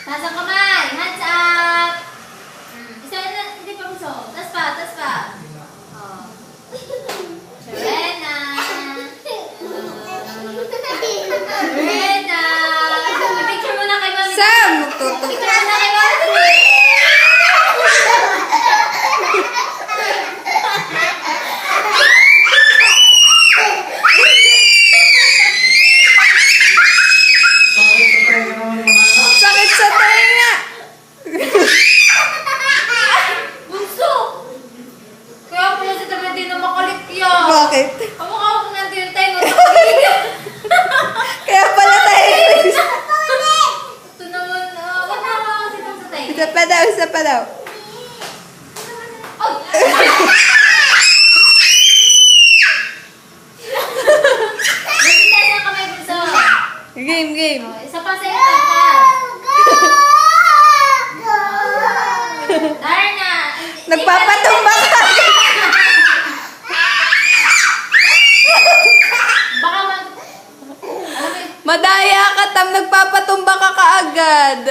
Taas ang kamay. Hands up. Isa na, hindi pa gusto. Tas pa, tas pa. Oh. Serena. Serena. Picture mo na kay Mami. Sam! Tutok. Picture mo na kay Mami. Sakit sa tenga! Bunso! Kaya pala si Tabi hindi na makulit yan. Bakit? Kamukha ko nandito yung tayo. Kaya pala tayo. Ito naman, wag na ako kasi itong sa tayo. Isa pa daw, isa pa daw. Oh! Kasi tayo ng kamay bunso. Game, game. Oh, isa pa sa iyo, pa. Darna! Nagpapatumba ka. Baka mag... Alam mo, Madaya ka, Tam. Nagpapatumba ka kaagad.